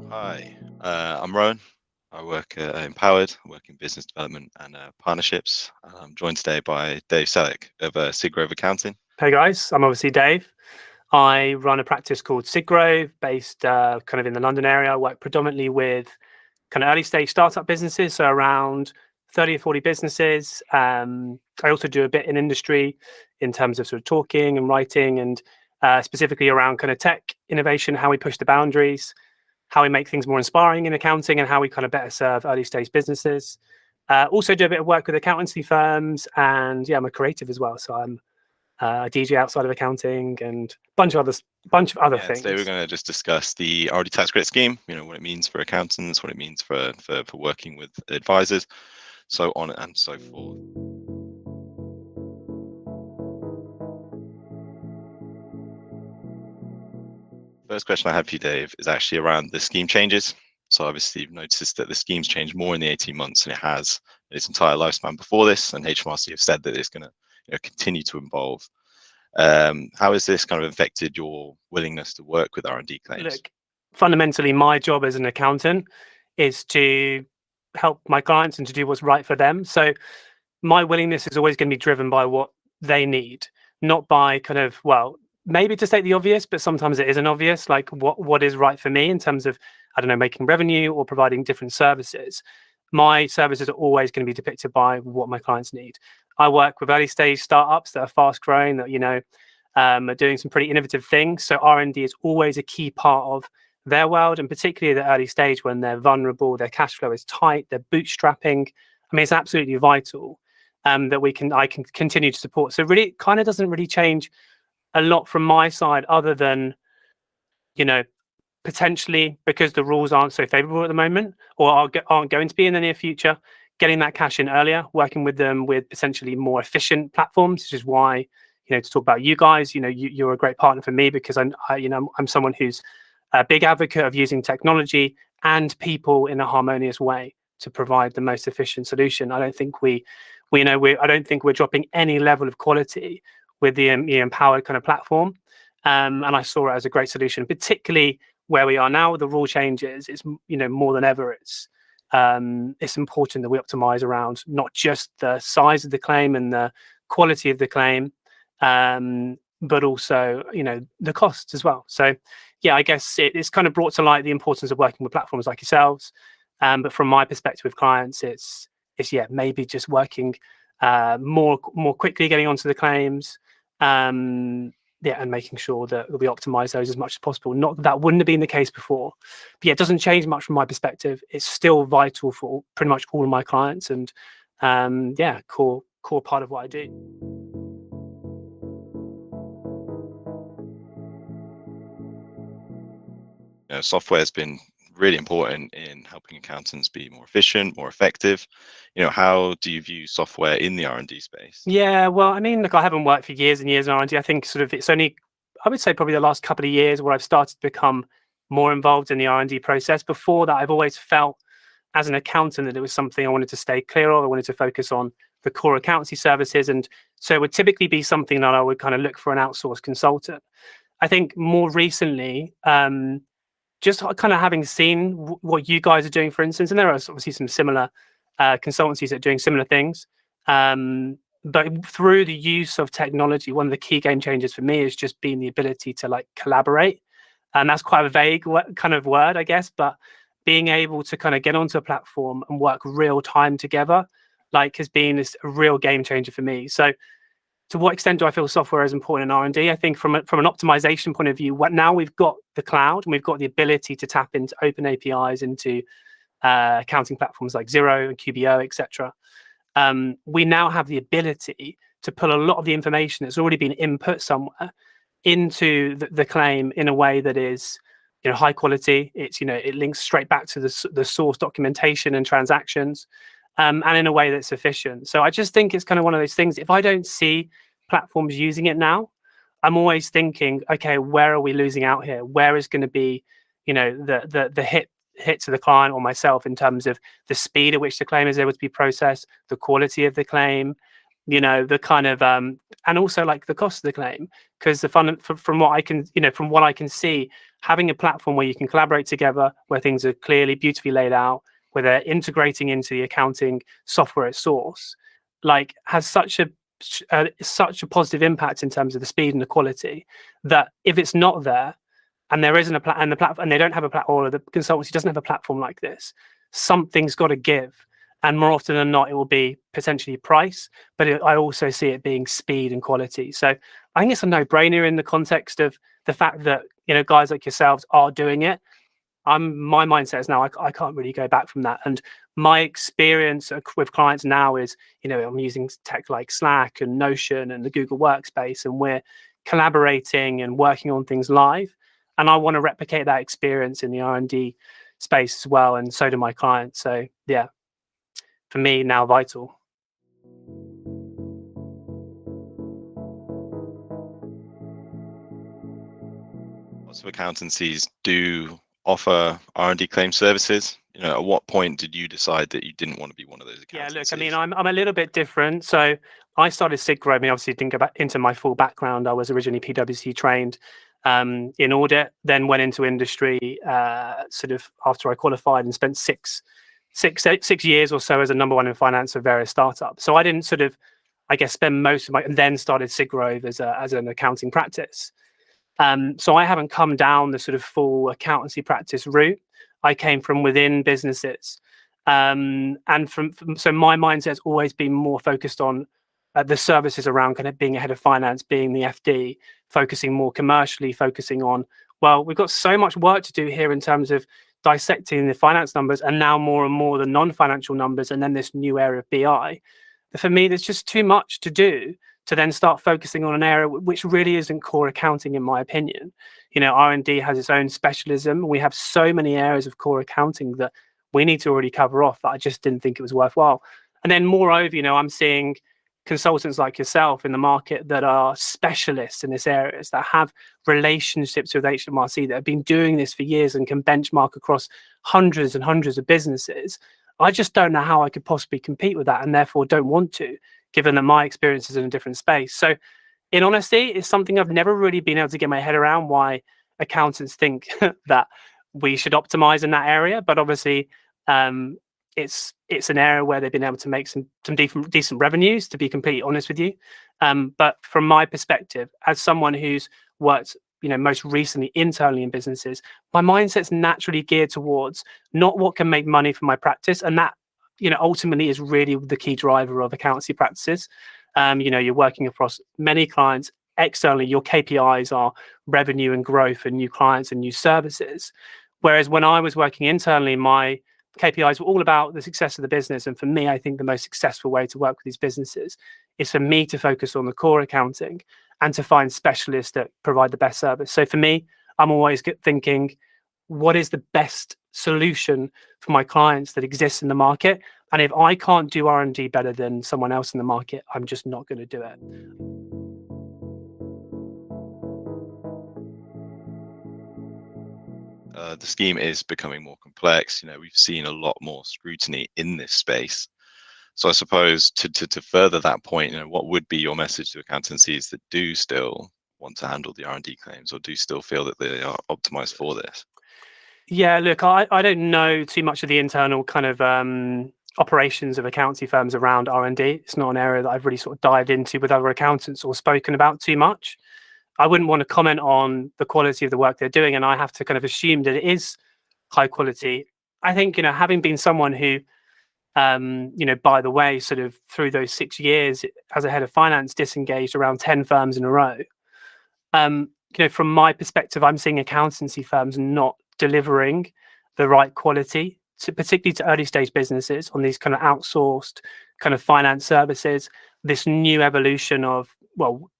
Hi, I'm Rowan. I work at Empowered, I work in business development and partnerships. I'm joined today by Dave Sellick of Sidgrove Accounting. Hey guys, I'm obviously Dave. I run a practice called Sidgrove, based kind of in the London area. I work predominantly with kind of early stage startup businesses, so around 30 or 40 businesses. I also do a bit in industry in terms of sort of talking and writing, and specifically around kind of tech innovation, how we push the boundaries, how we make things more inspiring in accounting, and how we kind of better serve early stage businesses. Also do a bit of work with accountancy firms, and yeah, I'm a creative as well. So I'm a DJ outside of accounting and bunch of other things. Today we're going to just discuss the R&D Tax Credit scheme, what it means for accountants, what it means for working with advisors, so on and so forth. First question I have for you, Dave, is actually around the scheme changes. So obviously you've noticed that the scheme's changed more in the 18 months than it has its entire lifespan before this, and HMRC have said that it's going to continue to evolve. How has this kind of affected your willingness to work with R&D claims? Look, fundamentally, my job as an accountant is to help my clients and to do what's right for them. So my willingness is always going to be driven by what they need, not by kind of, well, maybe to state the obvious, but sometimes it isn't obvious, like what is right for me in terms of, I don't know, making revenue or providing different services. My services are always going to be depicted by what my clients need. I work with early stage startups that are fast growing, that are doing some pretty innovative things. So R&D is always a key part of their world, and particularly at the early stage when they're vulnerable, their cash flow is tight, they're bootstrapping. I mean, it's absolutely vital that I can continue to support. So really, it kind of doesn't really change a lot from my side, other than potentially because the rules aren't so favorable at the moment, or aren't going to be in the near future, getting that cash in earlier, working with them with potentially more efficient platforms, which is why, to talk about you guys, you're a great partner for me, because I'm someone who's a big advocate of using technology and people in a harmonious way to provide the most efficient solution. I don't think I don't think we're dropping any level of quality with the Empowered kind of platform. And I saw it as a great solution, particularly where we are now with the rule changes. It's more than ever, it's important that we optimize around not just the size of the claim and the quality of the claim, but also the costs as well. So yeah, I guess it's kind of brought to light the importance of working with platforms like yourselves. But from my perspective with clients, it's maybe just working more quickly, getting onto the claims, and making sure that we optimize those as much as possible. Not that wouldn't have been the case before, but yeah, it doesn't change much from my perspective. It's still vital for pretty much all of my clients, and core part of what I do. Software has been really important in helping accountants be more efficient, more effective. How do you view software in the R&D space? Yeah, well, I mean, look, I haven't worked for years and years in R&D. I think sort of it's only, I would say, probably the last couple of years where I've started to become more involved in the R&D process. Before that, I've always felt as an accountant that it was something I wanted to stay clear of. I wanted to focus on the core accountancy services, and so it would typically be something that I would kind of look for an outsourced consultant. I think more recently, just kind of having seen what you guys are doing, for instance, and there are obviously some similar consultancies that are doing similar things. But through the use of technology, one of the key game changers for me has just been the ability to collaborate. And that's quite a vague kind of word, I guess, but being able to kind of get onto a platform and work real time together, has been a real game changer for me. So to what extent do I feel software is important in R&D? I think from an optimization point of view, now we've got the cloud and we've got the ability to tap into open APIs, into accounting platforms like Xero and QBO, etc. We now have the ability to pull a lot of the information that's already been input somewhere into the claim in a way that is high quality. It links straight back to the source documentation and transactions, and in a way that's efficient. So I just think it's kind of one of those things. If I don't see platforms using it now, I'm always thinking, okay, where are we losing out here? Where is going to be the hit to the client or myself in terms of the speed at which the claim is able to be processed, the quality of the claim, the kind of and also like the cost of the claim, because from what I can, from what I can see, having a platform where you can collaborate together, where things are clearly, beautifully laid out, where they're integrating into the accounting software at source, like has such a positive impact in terms of the speed and the quality, that if it's not there, and there isn't and the platform, and they don't have a platform, or the consultancy doesn't have a platform like this, something's got to give. And more often than not, it will be potentially price, but I also see it being speed and quality. So I think it's a no-brainer in the context of the fact that, guys like yourselves are doing it. My mindset is now I can't really go back from that. And my experience with clients now is, I'm using tech like Slack and Notion and the Google Workspace, and we're collaborating and working on things live. And I want to replicate that experience in the R&D space as well. And so do my clients. So yeah, for me, now vital. Lots of accountancies do offer R&D claim services. At what point did you decide that you didn't want to be one of those accountancies? Yeah, look, I mean, I'm a little bit different. So I started Sidgrove. I mean, obviously, didn't go back into my full background. I was originally PwC trained in audit, then went into industry sort of after I qualified, and spent six years or so as a number one in finance of various startups. So I didn't sort of, I guess, spend most of and then started Sidgrove as an accounting practice. So I haven't come down the sort of full accountancy practice route. I came from within businesses. And so my mindset has always been more focused on the services around kind of being a head of finance, being the FD, focusing more commercially, focusing on, well, we've got so much work to do here in terms of dissecting the finance numbers, and now more and more the non-financial numbers, and then this new area of BI. For me, there's just too much to do to then start focusing on an area which really isn't core accounting, in my opinion. R&D has its own specialism. We have so many areas of core accounting that we need to already cover off, that I just didn't think it was worthwhile. And then moreover, I'm seeing consultants like yourself in the market that are specialists in this areas, that have relationships with HMRC, that have been doing this for years and can benchmark across hundreds and hundreds of businesses. I just don't know how I could possibly compete with that, and therefore don't want to, given that my experience is in a different space. So in honesty, it's something I've never really been able to get my head around, why accountants think that we should optimize in that area. But obviously, it's an area where they've been able to make some decent revenues, to be completely honest with you. But from my perspective, as someone who's worked, most recently internally in businesses, my mindset's naturally geared towards not what can make money for my practice, and that ultimately is really the key driver of accountancy practices. You're working across many clients externally. Your KPIs are revenue and growth and new clients and new services. Whereas when I was working internally, my KPIs were all about the success of the business. And for me, I think the most successful way to work with these businesses is for me to focus on the core accounting and to find specialists that provide the best service. So for me, I'm always thinking, what is the best solution for my clients that exists in the market? And if I can't do R&D better than someone else in the market, I'm just not going to do it. The scheme is becoming more complex. We've seen a lot more scrutiny in this space. So I suppose to further that point, what would be your message to accountancies that do still want to handle the R&D claims, or do still feel that they are optimized for this? Yeah, look, I don't know too much of the internal kind of operations of accountancy firms around R&D. It's not an area that I've really sort of dived into with other accountants or spoken about too much. I wouldn't want to comment on the quality of the work they're doing, and I have to kind of assume that it is high quality. I think, having been someone who, by the way, sort of through those 6 years as a head of finance, disengaged around 10 firms in a row. From my perspective, I'm seeing accountancy firms not delivering the right quality, particularly to early stage businesses on these kind of outsourced kind of finance services. This new evolution of,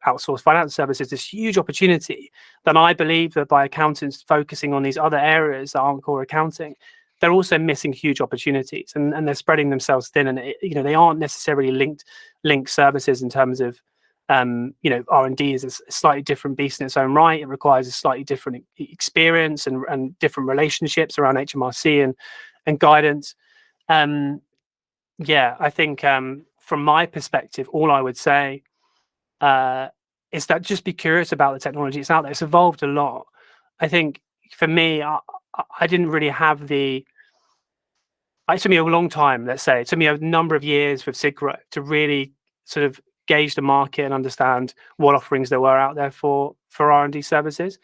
outsourced finance services, this huge opportunity that I believe that by accountants focusing on these other areas that aren't core accounting, they're also missing huge opportunities, and they're spreading themselves thin. And they aren't necessarily linked services in terms of R&D is a slightly different beast in its own right. It requires a slightly different experience and different relationships around HMRC and guidance. I think from my perspective, all I would say is that just be curious about the technology. It's out there. It's evolved a lot. I think for me, I didn't really have the. It took me a long time. Let's say it took me a number of years with Sidgrove to really sort of gauge the market and understand what offerings there were out there for R&D services.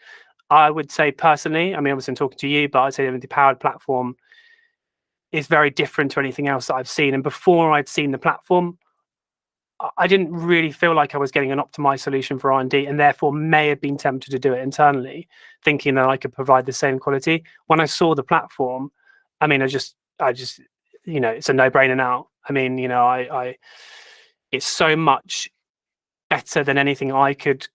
I would say personally, I mean, obviously I'm talking to you, but I'd say the Powered platform is very different to anything else that I've seen. And before I'd seen the platform, I didn't really feel like I was getting an optimized solution for R&D, and therefore may have been tempted to do it internally, thinking that I could provide the same quality. When I saw the platform, I mean, I just, it's a no-brainer now. I mean, it's so much better than anything I could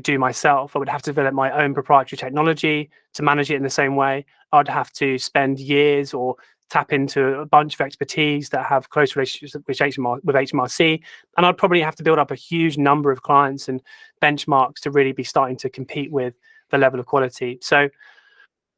do myself. I would have to develop my own proprietary technology to manage it in the same way. I'd have to spend years or tap into a bunch of expertise that have close relationships with HMRC, and I'd probably have to build up a huge number of clients and benchmarks to really be starting to compete with the level of quality. So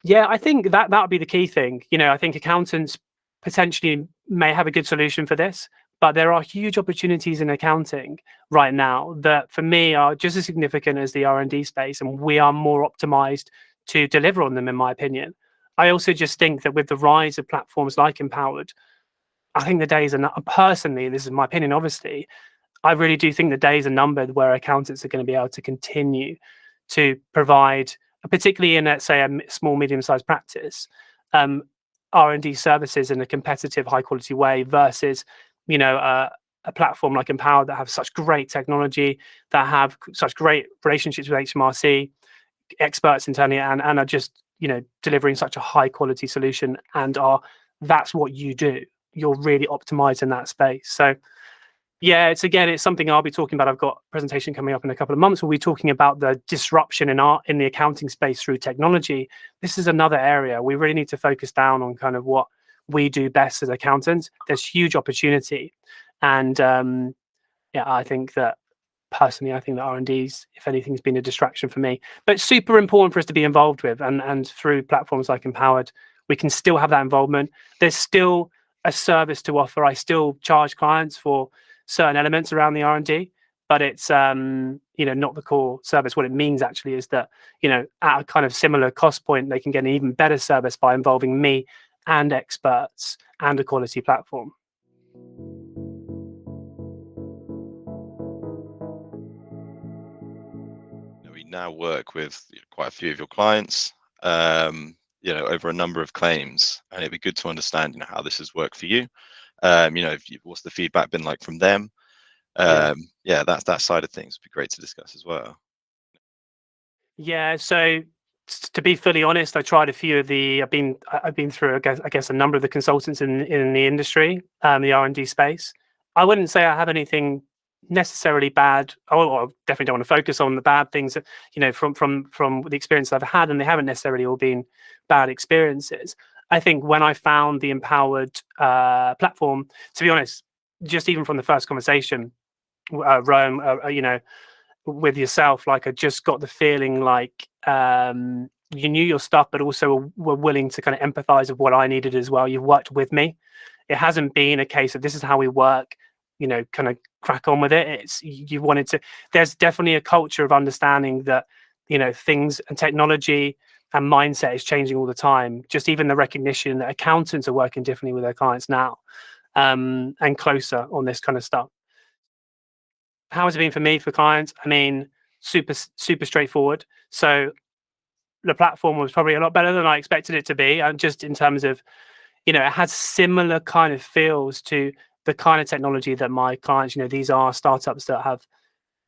yeah, I think that would be the key thing. I think accountants potentially may have a good solution for this, but there are huge opportunities in accounting right now that for me are just as significant as the R&D space, and we are more optimized to deliver on them, in my opinion. I also just think that with the rise of platforms like Empowered, I think the days are personally, this is my opinion, obviously, I really do think the days are numbered where accountants are going to be able to continue to provide, particularly in, let's say, a small, medium-sized practice, R&D services in a competitive, high-quality way versus, a platform like Empowered that have such great technology, that have such great relationships with HMRC, experts internally, and are just, delivering such a high-quality solution, and that's what you do. You're really optimized in that space. So yeah, it's something I'll be talking about. I've got a presentation coming up in a couple of months. We'll be talking about the disruption in the accounting space through technology. This is another area we really need to focus down on, kind of what we do best as accountants. There's huge opportunity, and I think that personally, I think that R&D's, if anything, has been a distraction for me. But it's super important for us to be involved with, and through platforms like Empowered, we can still have that involvement. There's still a service to offer. I still charge clients for certain elements around the R&D, but it's not the core service. What it means actually is that at a kind of similar cost point, they can get an even better service by involving me and experts and a quality platform. We now work with quite a few of your clients, over a number of claims, and it'd be good to understand, how this has worked for you. What's the feedback been like from them? That's that side of things would be great to discuss as well. Yeah, so to be fully honest, I tried a few of I've been through, I guess, a number of the consultants in the industry, the R&D space. I wouldn't say I have anything necessarily bad. I definitely don't want to focus on the bad things, from the experience I've had, and they haven't necessarily all been bad experiences. I think when I found the Empowered platform, to be honest, just even from the first conversation, Rowan, with yourself, like I just got the feeling like you knew your stuff, but also were willing to kind of empathize with what I needed as well. You've worked with me. It hasn't been a case of this is how we work, kind of crack on with it. It's you wanted to. There's definitely a culture of understanding that things and technology and mindset is changing all the time. Just even the recognition that accountants are working differently with their clients now, and closer on this kind of stuff. How has it been for me, for clients? I mean, super straightforward. So the platform was probably a lot better than I expected it to be, and just in terms of, it has similar kind of feels to the kind of technology that my clients, these are startups that have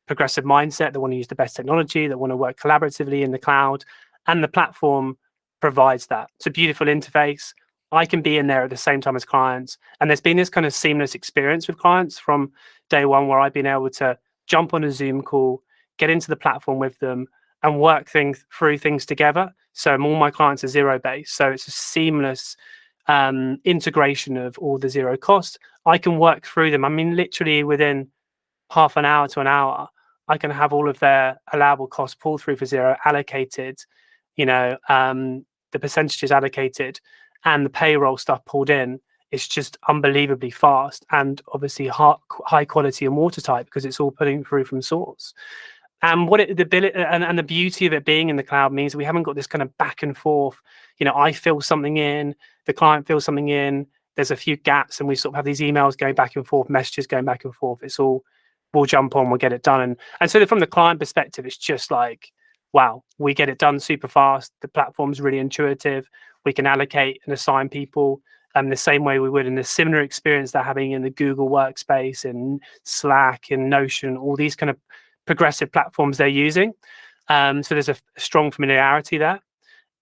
progressive mindset, that want to use the best technology, that want to work collaboratively in the cloud, and the platform provides that. It's a beautiful interface. I can be in there at the same time as clients, and there's been this kind of seamless experience with clients from day one, where I've been able to jump on a Zoom call, get into the platform with them, and work through things together. So all my clients are zero-based, so it's a seamless integration of all the zero cost. I can work through them. I mean, literally within half an hour to an hour, I can have all of their allowable costs pulled through for zero, allocated, the percentages allocated, and the payroll stuff pulled in it's just unbelievably fast and obviously high quality and watertight because it's all putting through from source. And the beauty of it being in the cloud means we haven't got this kind of back and forth. I fill something in, the client fills something in. There's a few gaps, and we sort of have these emails going back and forth, messages going back and forth. It's all, we'll jump on, we'll get it done. And so from the client perspective, it's just like, wow, we get it done super fast. The platform's really intuitive. We can allocate and assign people the same way we would in the similar experience they're having in the Google Workspace and Slack and Notion, all these kind of progressive platforms they're using. So there's a strong familiarity there.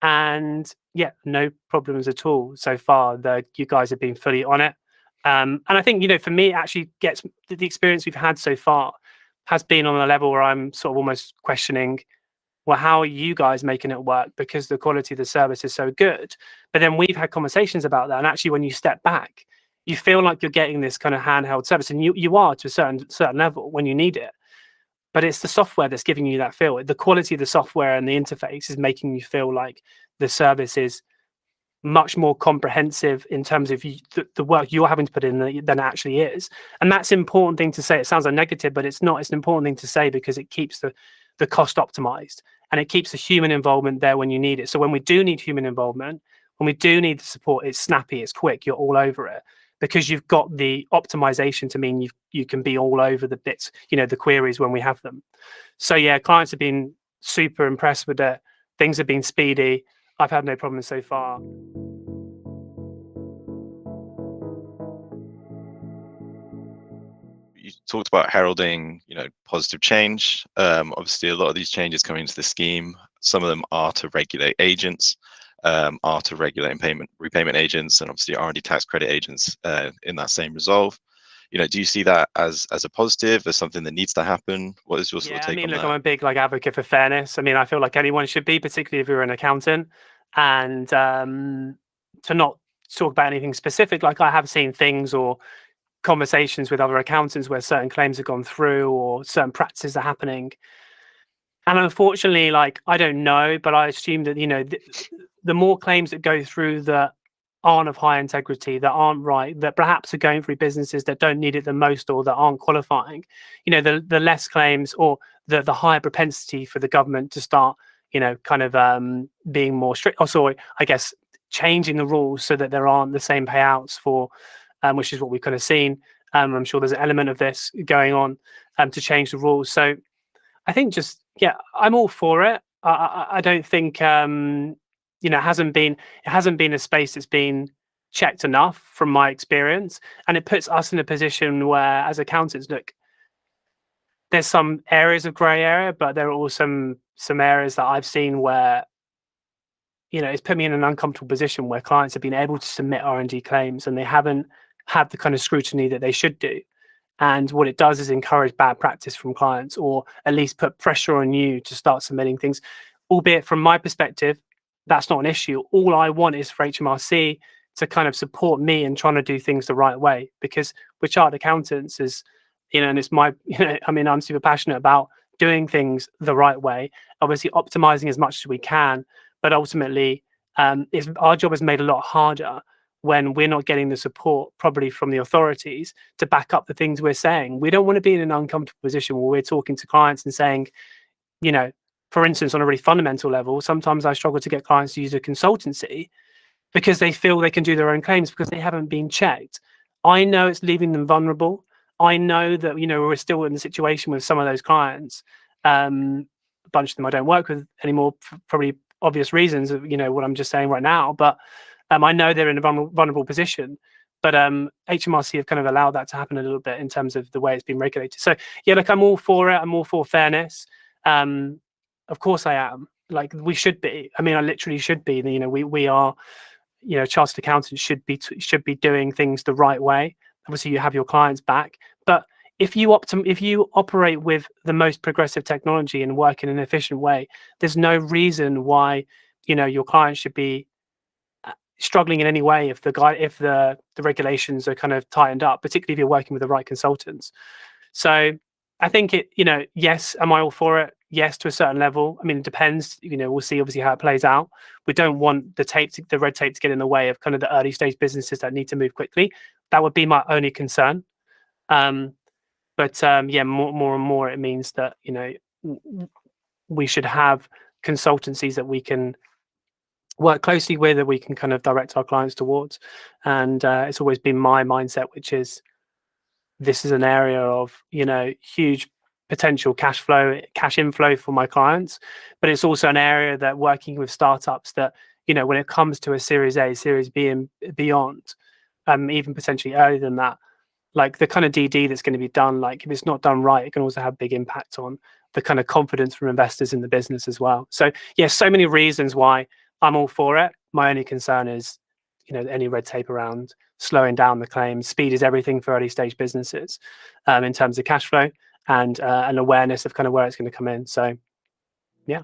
And yeah, no problems at all so far. You guys have been fully on it. And I think, for me, it actually gets the experience we've had so far has been on a level where I'm sort of almost questioning, well, how are you guys making it work? Because the quality of the service is so good. But then we've had conversations about that. And actually, when you step back, you feel like you're getting this kind of handheld service. And you are to a certain level when you need it. But it's the software that's giving you that feel. The quality of the software and the interface is making you feel like the service is much more comprehensive in terms of the work you're having to put in than it actually is. And that's an important thing to say. It sounds like negative, but it's not. It's an important thing to say because it keeps the cost optimized and it keeps the human involvement there when you need it. So when we do need human involvement, when we do need the support, it's snappy, it's quick, you're all over it because you've got the optimization to mean you can be all over the bits, the queries when we have them. So yeah, clients have been super impressed with it. Things have been speedy. I've had no problems so far. You talked about heralding, positive change. Obviously, a lot of these changes coming into the scheme, some of them are to regulate agents, are to regulate repayment agents, and obviously R&D tax credit agents in that same resolve. Do you see that as a positive, as something that needs to happen? What is your sort of take on that? I'm a big advocate for fairness. I feel like anyone should be, particularly if you're an accountant, and to not talk about anything specific. Like I have seen things or conversations with other accountants where certain claims have gone through or certain practices are happening. And unfortunately, I don't know, but I assume that, the more claims that go through that aren't of high integrity, that aren't right, that perhaps are going through businesses that don't need it the most or that aren't qualifying, the less claims or the higher propensity for the government to start, being more strict. Also, I guess, changing the rules so that there aren't the same payouts for, which is what we've kind of seen. I'm sure there's an element of this going on to change the rules. So I think I'm all for it. I don't think, it hasn't been a space that's been checked enough from my experience. And it puts us in a position where, as accountants, look, there's some areas of grey area, but there are also some areas that I've seen where, it's put me in an uncomfortable position where clients have been able to submit R&D claims and they haven't had the kind of scrutiny that they should do. And what it does is encourage bad practice from clients, or at least put pressure on you to start submitting things. Albeit from my perspective, that's not an issue. All I want is for HMRC to kind of support me in trying to do things the right way, because we're chartered accountants, and it's my, I'm super passionate about doing things the right way, obviously optimizing as much as we can, but ultimately our job is made a lot harder when we're not getting the support probably from the authorities to back up the things we're saying. We don't want to be in an uncomfortable position where we're talking to clients and saying, for instance, on a really fundamental level, sometimes I struggle to get clients to use a consultancy because they feel they can do their own claims because they haven't been checked. I know it's leaving them vulnerable. I know that, we're still in the situation with some of those clients. A bunch of them I don't work with anymore for probably obvious reasons of, what I'm just saying right now. But I know they're in a vulnerable position. But HMRC have kind of allowed that to happen a little bit in terms of the way it's been regulated. So, yeah, I'm all for it. I'm all for fairness. Of course I am. We should be. I literally should be. We are, chartered accountants should be doing things the right way. Obviously, you have your clients back. But if you operate with the most progressive technology and work in an efficient way, there's no reason why, your clients should be struggling in any way if the regulations are kind of tightened up, particularly if you're working with the right consultants. So I think yes, am I all for it? yes, to a certain level. I mean, it depends. We'll see obviously how it plays out. We don't want the red tape to get in the way of kind of the early stage businesses that need to move quickly. That would be my only concern. But yeah, more and more, it means that we should have consultancies that we can work closely with, that we can kind of direct our clients towards. And it's always been my mindset, which is this is an area of huge potential cash inflow for my clients, but it's also an area that working with startups that when it comes to a Series A, Series B, and beyond, even potentially earlier than that, like the kind of DD that's going to be done, like if it's not done right, it can also have big impact on the kind of confidence from investors in the business as well. So yeah, so many reasons why I'm all for it. My only concern is, any red tape around slowing down the claims. Speed is everything for early stage businesses in terms of cash flow and an awareness of kind of where it's going to come in. So yeah.